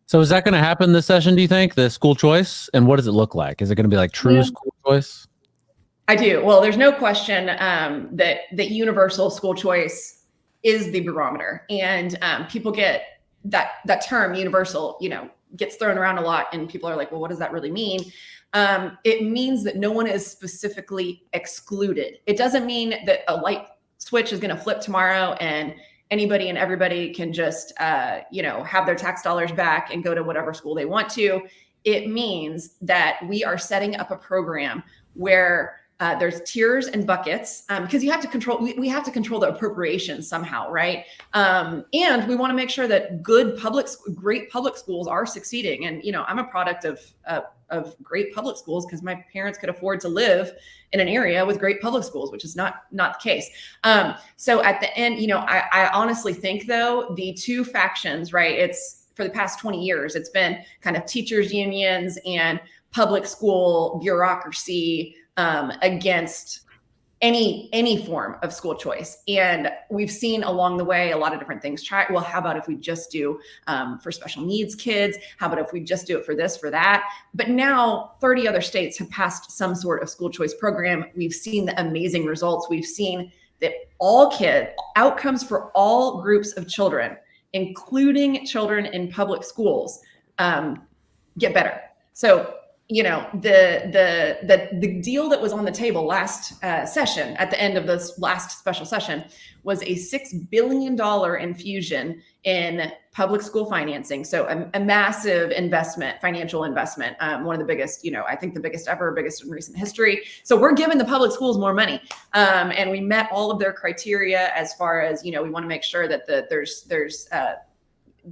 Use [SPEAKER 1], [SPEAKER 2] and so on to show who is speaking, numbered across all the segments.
[SPEAKER 1] So is that going to happen this session, do you think, the school choice? And what does it look like? Is it going to be like true school choice?
[SPEAKER 2] I do. Well, there's no question that universal school choice is the barometer. And people get that term universal, gets thrown around a lot. And people are like, well, what does that really mean? It means that no one is specifically excluded. It doesn't mean that a light switch is going to flip tomorrow and anybody and everybody can just, have their tax dollars back and go to whatever school they want to. It means that we are setting up a program where there's tiers and buckets because you have to control. We have to control the appropriation somehow, right? And we want to make sure that great public schools are succeeding. And I'm a product of great public schools because my parents could afford to live in an area with great public schools, which is not the case. So at the end, I honestly think though the two factions, right? It's for the past 20 years, it's been kind of teachers unions and public school bureaucracy against any form of school choice. And we've seen along the way a lot of different things. Well, how about if we just do for special needs kids? How about if we just do it for this, for that? But now 30 other states have passed some sort of school choice program. We've seen the amazing results. We've seen that outcomes for all groups of children, including children in public schools, get better. So the deal that was on the table last session, at the end of this last special session, was a $6 billion infusion in public school financing. So a massive investment, financial investment, one of the biggest, I think the biggest ever, biggest in recent history. So we're giving the public schools more money, and we met all of their criteria as far as, we want to make sure that there's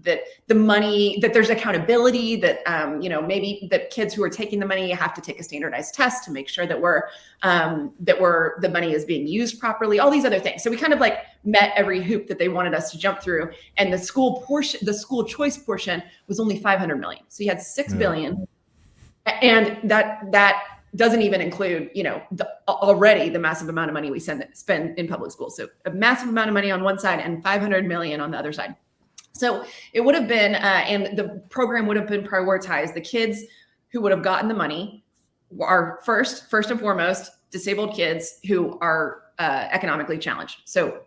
[SPEAKER 2] that the money, that there's accountability, that, maybe that kids who are taking the money have to take a standardized test to make sure that the money is being used properly, all these other things. So we kind of like met every hoop that they wanted us to jump through. And the school choice portion was only 500 million. So you had 6 billion. And that doesn't even include, already the massive amount of money we spend in public schools. So a massive amount of money on one side and 500 million on the other side. So it would have been, and the program would have been prioritized. The kids who would have gotten the money are first and foremost, disabled kids who are economically challenged. So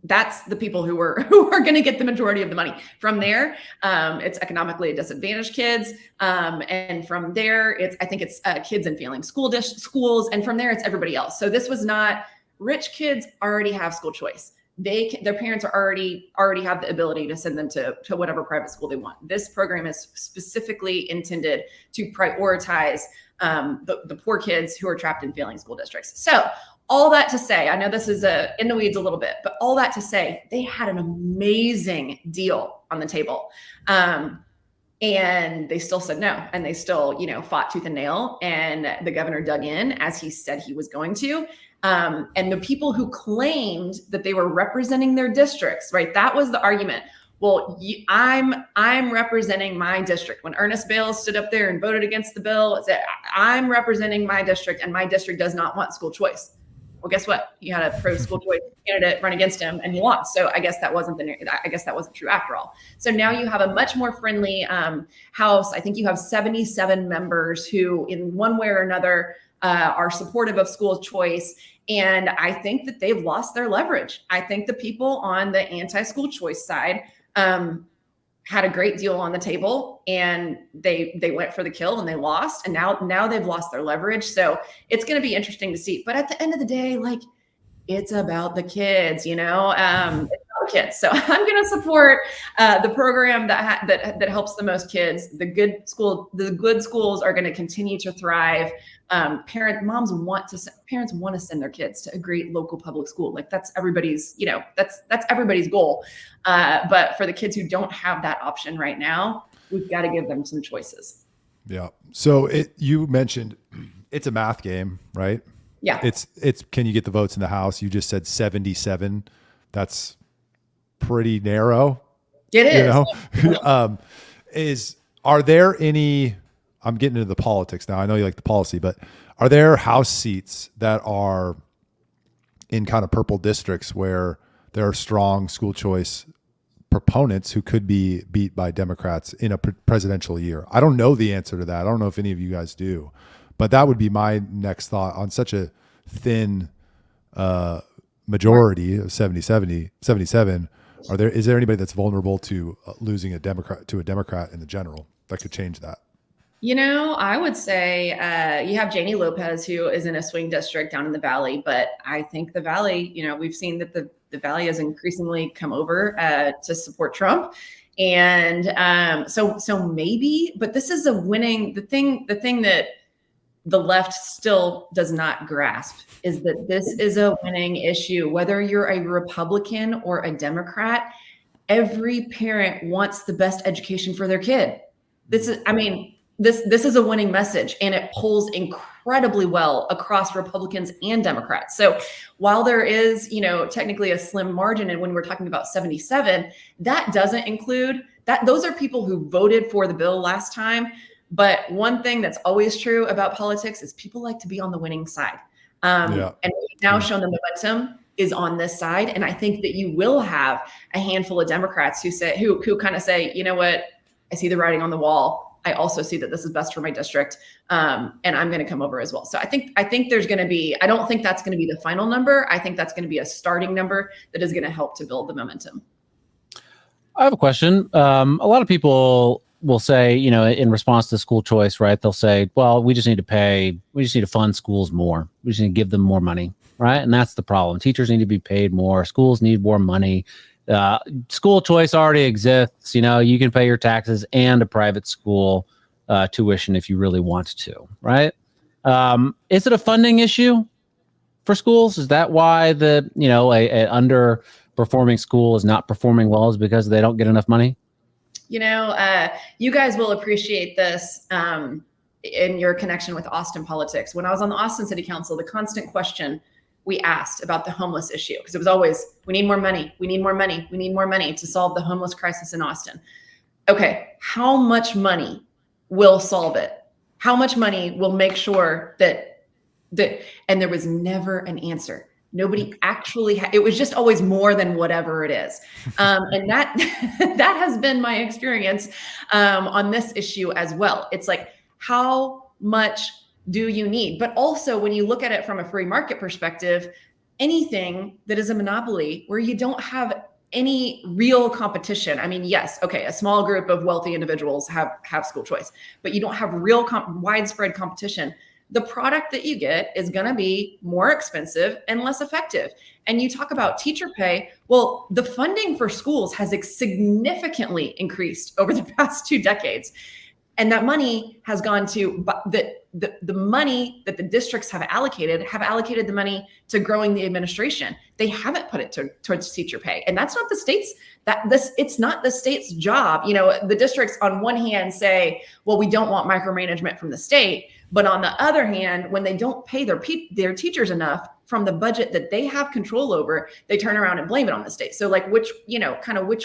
[SPEAKER 2] that's the people who are going to get the majority of the money. From there, it's economically disadvantaged kids, and from there, I think it's kids in failing schools, and from there, it's everybody else. So this was not rich kids already have school choice. Their parents are already have the ability to send them to whatever private school they want. This program is specifically intended to prioritize the poor kids who are trapped in failing school districts. So all that to say, I know this is in the weeds a little bit, but all that to say, they had an amazing deal on the table. And they still said no, and they still, fought tooth and nail. And the governor dug in as he said he was going to. And the people who claimed that they were representing their districts, right? That was the argument. Well, I'm representing my district. When Ernest Bales stood up there and voted against the bill, it said, I'm representing my district, and my district does not want school choice. Well, guess what? You had a pro school choice candidate run against him, and he lost. So I guess that wasn't true after all. So now you have a much more friendly House. I think you have 77 members who, in one way or another, are supportive of school choice. And I think that they've lost their leverage. I think the people on the anti-school choice side had a great deal on the table, and they went for the kill and they lost. And now they've lost their leverage. So it's going to be interesting to see. But at the end of the day, it's about the kids, it's about the kids. So I'm going to support the program that helps the most kids. The good schools are going to continue to thrive. Parents want to send their kids to a great local public school. That's everybody's, that's everybody's goal. But for the kids who don't have that option right now, we've got to give them some choices.
[SPEAKER 3] Yeah. So you mentioned it's a math game, right?
[SPEAKER 2] Yeah.
[SPEAKER 3] It's can you get the votes in the House? You just said 77. That's pretty narrow.
[SPEAKER 2] It is.
[SPEAKER 3] Are there any, I'm getting into the politics now. I know you like the policy, but are there House seats that are in kind of purple districts where there are strong school choice proponents who could be beat by Democrats in a presidential year? I don't know the answer to that. I don't know if any of you guys do, but that would be my next thought on such a thin majority of 77. Is there anybody that's vulnerable to losing a Democrat in the general that could change that?
[SPEAKER 2] I would say you have Janie Lopez, who is in a swing district down in the Valley, but I think the Valley, we've seen that the Valley has increasingly come over to support Trump. And so maybe, but this is a winning, the thing that the left still does not grasp is that this is a winning issue. Whether you're a Republican or a Democrat, every parent wants the best education for their kid. This is a winning message, and it polls incredibly well across Republicans and Democrats. So while there is, technically a slim margin, and when we're talking about 77, that doesn't include that. Those are people who voted for the bill last time. But one thing that's always true about politics is people like to be on the winning side. And we've now shown the momentum is on this side. And I think that you will have a handful of Democrats who kind of say, you know what, I see the writing on the wall. I also see that this is best for my district. And I'm going to come over as well. So I think there's going to be, I don't think that's going to be the final number. I think that's going to be a starting number that is going to help to build the momentum.
[SPEAKER 1] I have a question. A lot of people will say, in response to school choice, right? They'll say, well, we just need to fund schools more. We just need to give them more money, right? And that's the problem. Teachers need to be paid more. Schools need more money. School choice already exists. You can pay your taxes and a private school tuition if you really want to, right? Is it a funding issue for schools? Is that why a underperforming school is not performing well, is because they don't get enough money?
[SPEAKER 2] You guys will appreciate this in your connection with Austin politics. When I was on the Austin City Council, the constant question we asked about the homeless issue, because it was always, we need more money, we need more money, we need more money to solve the homeless crisis in Austin. Okay, how much money will solve it? How much money will make sure that, and there was never an answer. Nobody actually, it was just always more than whatever it is. And that has been my experience on this issue as well. It's like, how much do you need? But also when you look at it from a free market perspective, anything that is a monopoly where you don't have any real competition. I mean, yes, okay, a small group of wealthy individuals have school choice, but you don't have real widespread competition. The product that you get is going to be more expensive and less effective. And you talk about teacher pay. Well, the funding for schools has significantly increased over the past 2 decades. And that money has gone to the money that the districts have allocated the money to growing the administration. They haven't put it towards teacher pay. And that's not the state's, it's not the state's job. The districts on one hand say, well, we don't want micromanagement from the state. But on the other hand, when they don't pay their teachers enough from the budget that they have control over, they turn around and blame it on the state. So like, which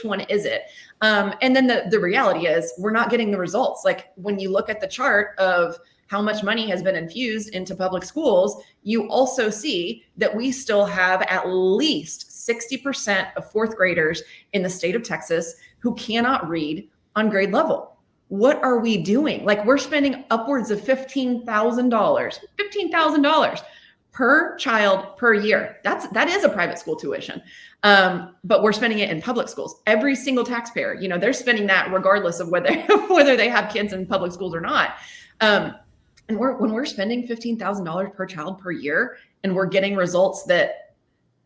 [SPEAKER 2] one is it? And then the reality is we're not getting the results. Like when you look at the chart of how much money has been infused into public schools, you also see that we still have at least 60% of fourth graders in the state of Texas who cannot read on grade level. What are we doing? Like we're spending upwards of $15,000 per child per year. That is a private school tuition. But we're spending it in public schools. Every single taxpayer, they're spending that regardless of whether they have kids in public schools or not. And when we're spending $15,000 per child per year, and we're getting results that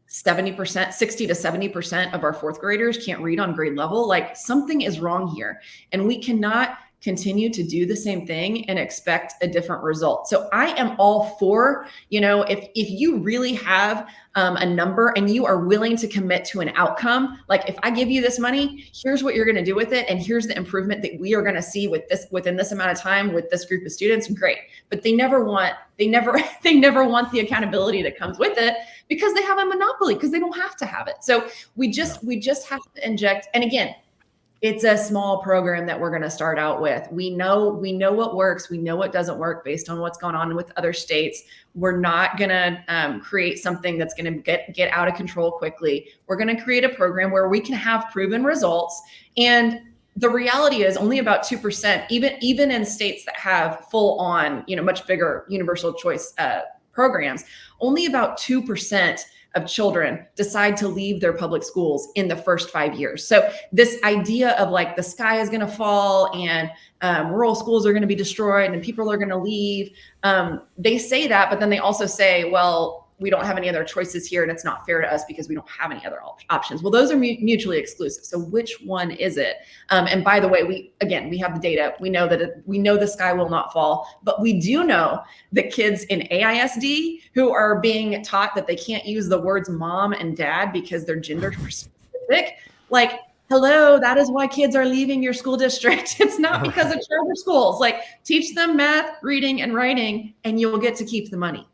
[SPEAKER 2] 60 to 70% of our fourth graders can't read on grade level, like something is wrong here. And we cannot continue to do the same thing and expect a different result. So I am all for, if you really have a number and you are willing to commit to an outcome, like if I give you this money, here's what you're going to do with it. And here's the improvement that we are going to see within this amount of time with this group of students. Great. But they never want the accountability that comes with it because they have a monopoly, because they don't have to have it. So we just have to inject. And again, it's a small program that we're going to start out with. We know what works. We know what doesn't work based on what's going on with other states. We're not going to create something that's going to get out of control quickly. We're going to create a program where we can have proven results. And the reality is only about 2%, even in states that have full on, much bigger universal choice programs, only about 2% of children decide to leave their public schools in the first 5 years. So this idea of like the sky is going to fall and rural schools are going to be destroyed and people are going to leave. They say that, but then they also say, well, we don't have any other choices here and it's not fair to us because we don't have any other options. Well, those are mutually exclusive. So which one is it? And by the way, we have the data. We know that we know the sky will not fall, but we do know that kids in AISD who are being taught that they can't use the words mom and dad because they're gender specific, like, hello, that is why kids are leaving your school district. It's not because of charter schools. Like, teach them math, reading, and writing, and you'll get to keep the money.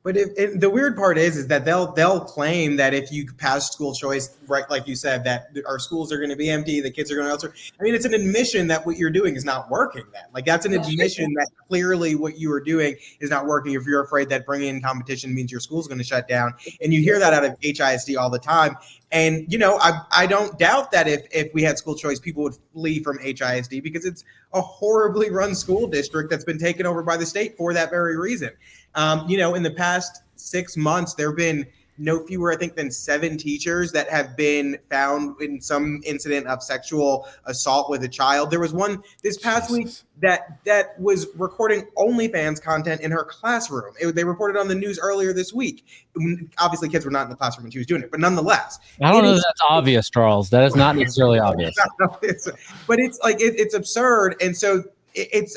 [SPEAKER 4] But the weird part is that they'll claim that if you pass school choice, right, like you said, that our schools are going to be empty, the kids are going to elsewhere. I mean, it's an admission that what you're doing is not working. Then, like, that's an admission that clearly what you are doing is not working. If you're afraid that bringing in competition means your school's going to shut down, and you hear that out of HISD all the time. And I don't doubt that if we had school choice, people would flee from HISD because it's a horribly run school district that's been taken over by the state for that very reason. In the past 6 months, there have been no fewer, I think, than 7 teachers that have been found in some incident of sexual assault with a child. There was one this past week that was recording OnlyFans content in her classroom. They reported on the news earlier this week. Obviously, kids were not in the classroom when she was doing it, but nonetheless.
[SPEAKER 1] I don't know if that's obvious, Charles. That is not necessarily obvious.
[SPEAKER 4] But it's like, it's absurd. And so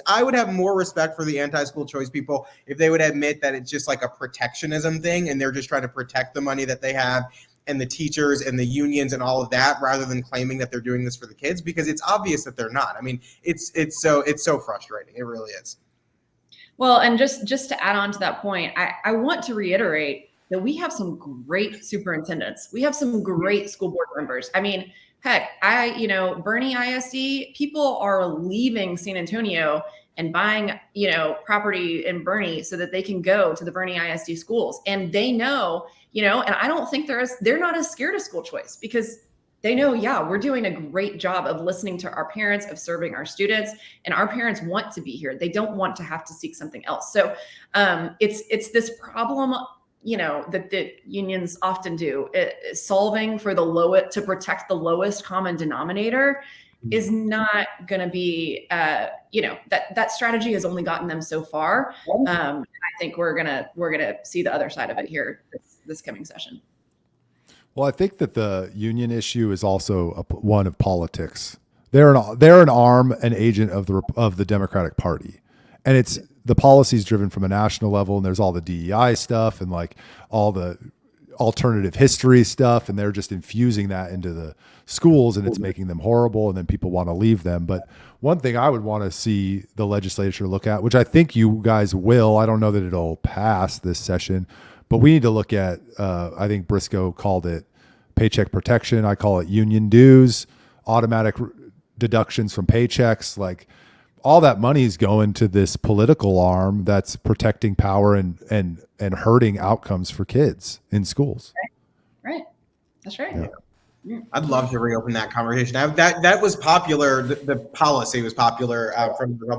[SPEAKER 4] I would have more respect for the anti-school choice people if they would admit that it's just like a protectionism thing and they're just trying to protect the money that they have and the teachers and the unions and all of that, rather than claiming that they're doing this for the kids, because it's obvious that they're not. I mean, it's so frustrating. It really is.
[SPEAKER 2] Well, and just to add on to that point, I want to reiterate that we have some great superintendents. We have some great school board members. I mean, heck, Bernie ISD, people are leaving San Antonio and buying, property in Bernie so that they can go to the Bernie ISD schools. And they know, and I don't think they're not as scared of school choice because they know, we're doing a great job of listening to our parents, of serving our students, and our parents want to be here. They don't want to have to seek something else. So it's this problem, that the unions often do. Solving for the lowest, to protect the lowest common denominator is not going to be, that strategy has only gotten them so far. I think we're gonna see the other side of it here this coming session.
[SPEAKER 3] Well, I think that the union issue is also one of politics. They're an arm, an agent of the Democratic Party, and it's the policies driven from a national level. And there's all the DEI stuff and like all the alternative history stuff, and they're just infusing that into the schools, and it's making them horrible. And then people want to leave them. But one thing I would want to see the legislature look at, which I think you guys will, I don't know that it'll pass this session, but we need to look at, I think Briscoe called it paycheck protection. I call it union dues, automatic deductions from paychecks. Like, all that money is going to this political arm that's protecting power and hurting outcomes for kids in schools.
[SPEAKER 2] Right. That's right.
[SPEAKER 4] Yeah. I'd love to reopen that conversation. That was popular. The policy was popular from the Republican